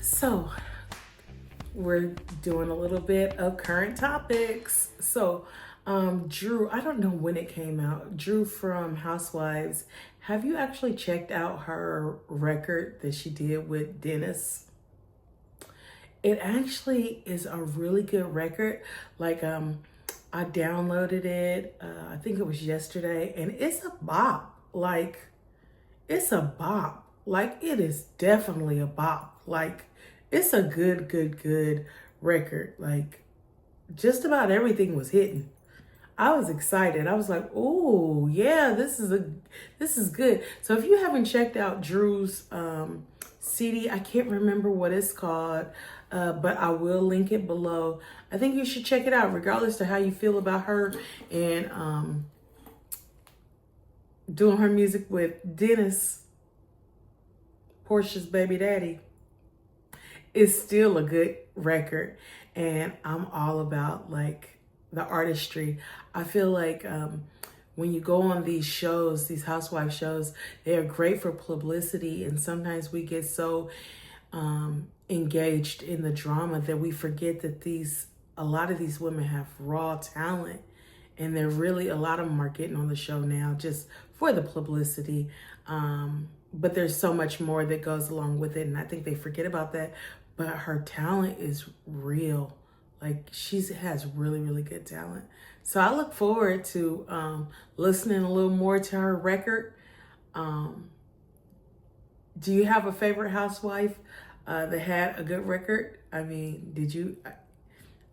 So we're doing a little bit of current topics. Drew, I don't know when it came out. Drew from Housewives. Have you actually checked out her record that she did with Dennis? It actually is a really good record. I downloaded it. I think it was yesterday, and it's a bop. It's a bop. It is definitely a bop. It's a good record. Just about everything was hitting. I was excited. I was like, "Oh yeah, this is good." So if you haven't checked out Drew's CD, I can't remember what it's called, but I will link it below. I think you should check it out, regardless of how you feel about her and doing her music with Dennis, Portia's baby daddy. It's still a good record, and I'm all about the artistry. I feel like when you go on these shows, these housewife shows, they are great for publicity, and sometimes we get so engaged in the drama that we forget that a lot of these women have raw talent, and they're really, a lot of them are getting on the show now just for the publicity. But there's so much more that goes along with it, and I think they forget about that. But her talent is real. She has really good talent. So I look forward to listening a little more to her record. Do you have a favorite housewife that had a good record? Did you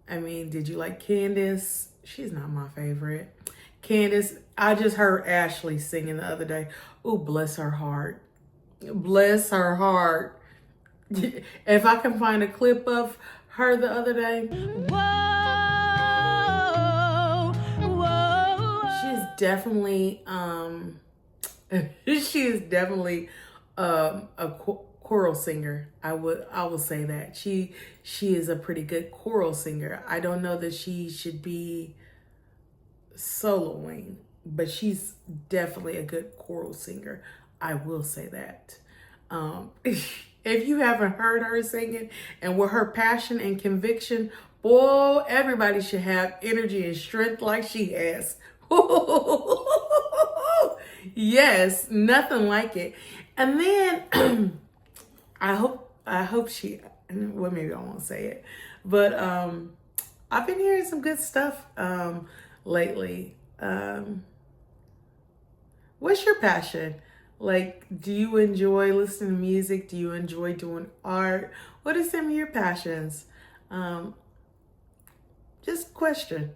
like Candace? She's not my favorite. Candace, I just heard Ashley singing the other day. Oh, bless her heart. Bless her heart. If I can find a clip of her the other day. She's definitely a choral singer. I will say that. She is a pretty good choral singer. I don't know that she should be soloing, but she's definitely a good choral singer. I will say that. If you haven't heard her singing and with her passion and conviction, boy, everybody should have energy and strength like she has. Yes, nothing like it. And then I hope she, well, maybe I won't say it, but I've been hearing some good stuff lately. What's your passion? Do you enjoy listening to music? Do you enjoy doing art? What are some of your passions? Just question.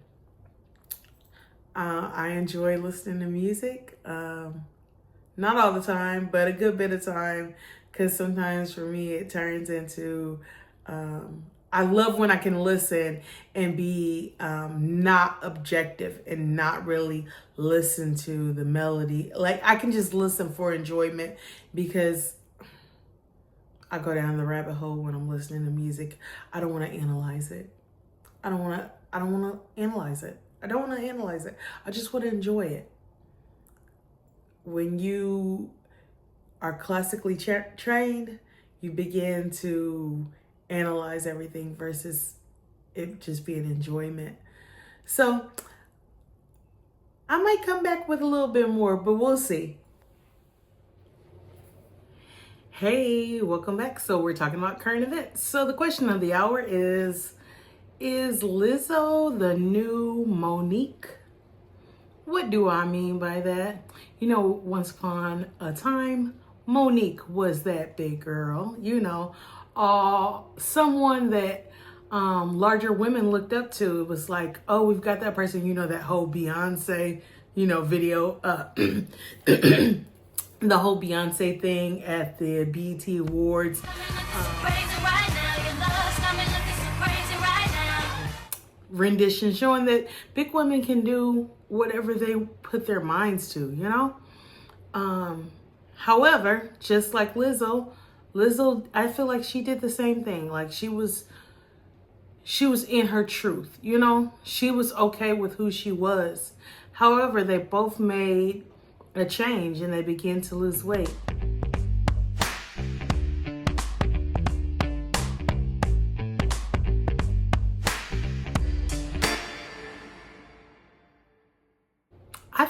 I enjoy listening to music. Not all the time, but a good bit of time. Because sometimes for me, it turns into... I love when I can listen and be not objective and not really listen to the melody. I can just listen for enjoyment, because I go down the rabbit hole when I'm listening to music. I don't want to analyze it. I don't want to analyze it. I just want to enjoy it. When you are classically trained, you begin to analyze everything versus it just being enjoyment. So I might come back with a little bit more, but we'll see. Hey, welcome back. So we're talking about current events. So the question of the hour is Lizzo the new Monique? What do I mean by that? Once upon a time, Monique was that big girl, someone that larger women looked up to. It was like, oh, we've got that person, that whole Beyonce, video, the whole Beyonce thing at the BET Awards. Rendition showing that big women can do whatever they put their minds to, However, just like Lizzo, I feel like she did the same thing. She was in her truth, She was okay with who she was. However, they both made a change and they began to lose weight.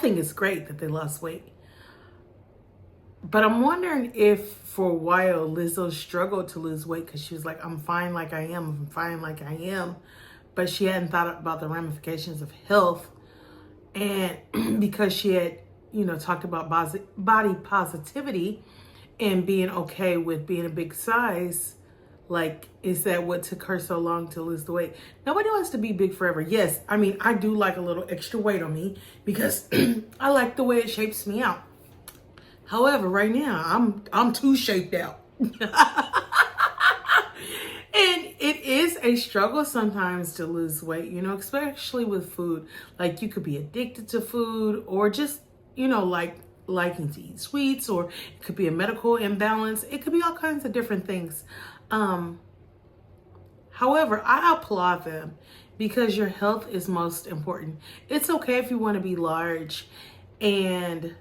think it's great that they lost weight. But I'm wondering if for a while Lizzo struggled to lose weight because she was like, I'm fine like I am, I'm fine like I am. But she hadn't thought about the ramifications of health. And because she had, talked about body positivity and being okay with being a big size, like, is that what took her so long to lose the weight? Nobody wants to be big forever. Yes, I mean, I do like a little extra weight on me because I like the way it shapes me out. However, right now, I'm too shaped out. And it is a struggle sometimes to lose weight, especially with food. Like, you could be addicted to food or just, liking to eat sweets, or it could be a medical imbalance. It could be all kinds of different things. However, I applaud them because your health is most important. It's okay if you want to be large and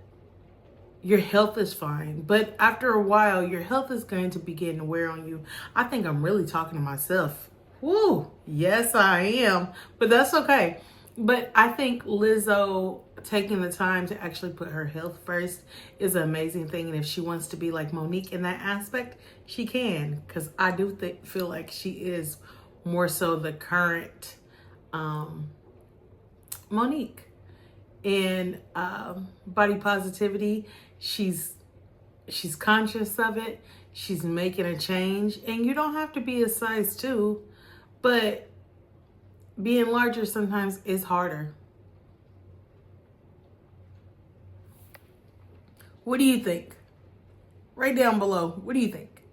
your health is fine, but after a while, your health is going to begin to wear on you. I think I'm really talking to myself. Woo, yes, I am, but that's okay. But I think Lizzo taking the time to actually put her health first is an amazing thing. And if she wants to be like Monique in that aspect, she can, because I do feel like she is more so the current Monique in body positivity. She's conscious of it. She's making a change. And you don't have to be a size 2, but being larger sometimes is harder. What do you think? Write down below. What do you think?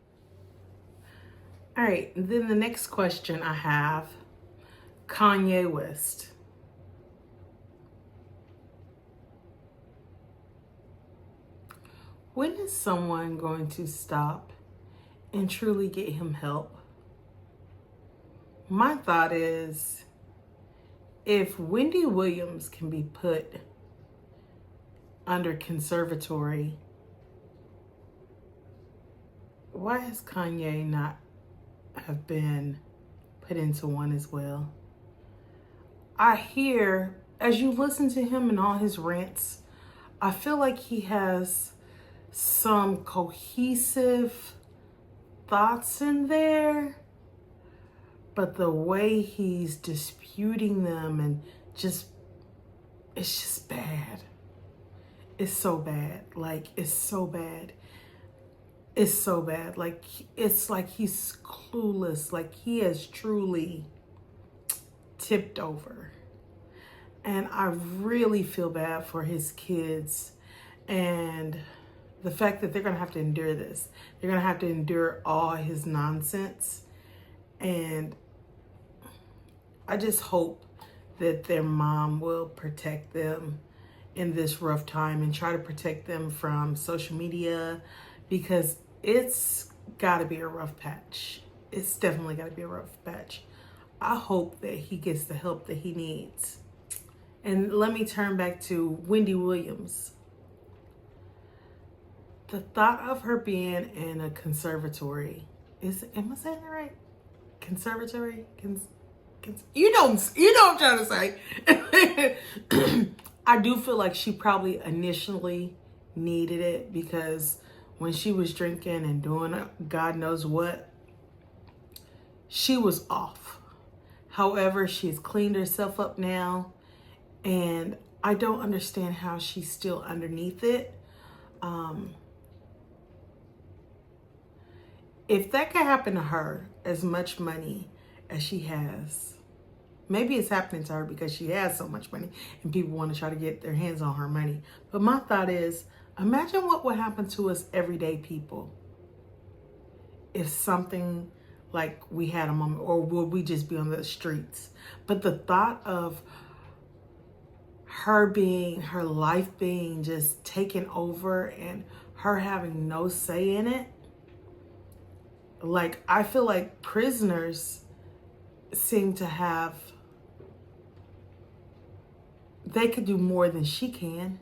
All right, then the next question I have, Kanye West. When is someone going to stop and truly get him help? My thought is, if Wendy Williams can be put under conservatory, why has Kanye not have been put into one as well? I hear, as you listen to him and all his rants, I feel like he has some cohesive thoughts in there, but the way he's disputing them and it's just bad. It's so bad. Like, it's so bad. It's so bad. Like, it's like he's clueless. Like, he has truly tipped over. And I really feel bad for his kids and the fact that they're going to have to endure this. They're going to have to endure all his nonsense. And I just hope that their mom will protect them in this rough time and try to protect them from social media, because it's got to be a rough patch. It's definitely got to be a rough patch. I hope that he gets the help that he needs. And let me turn back to Wendy Williams. The thought of her being in a conservatory am I saying that right? Conservatory? You know what I'm trying to say. I do feel like she probably initially needed it, because when she was drinking and doing God knows what, she was off. However, she's cleaned herself up now, and I don't understand how she's still underneath it. If that could happen to her, as much money as she has, maybe it's happening to her because she has so much money and people want to try to get their hands on her money. But my thought is, imagine what would happen to us everyday people if something like we had a moment, or would we just be on the streets? But the thought of her life being just taken over and her having no say in it, like, I feel like prisoners seem to have, they could do more than she can.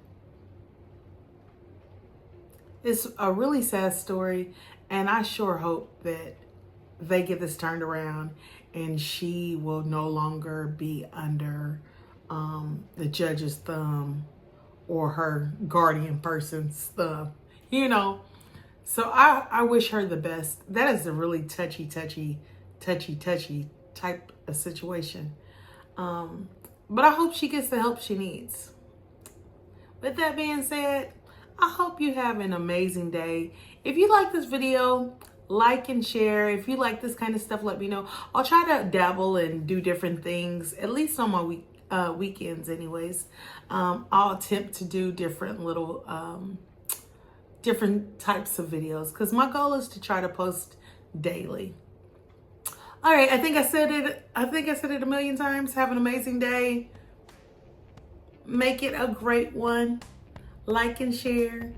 It's a really sad story, and I sure hope that they get this turned around and she will no longer be under the judge's thumb or her guardian person's stuff, you know. So I wish her the best. That is a really touchy type of situation. But I hope she gets the help she needs. With that being said, I hope you have an amazing day. If you like this video, like and share. If you like this kind of stuff, let me know. I'll try to dabble and do different things, at least on my weekends anyways. I'll attempt to do different little different types of videos because my goal is to try to post daily. All right, I think I said it a million times. Have an amazing day. Make it a great one. Like and share.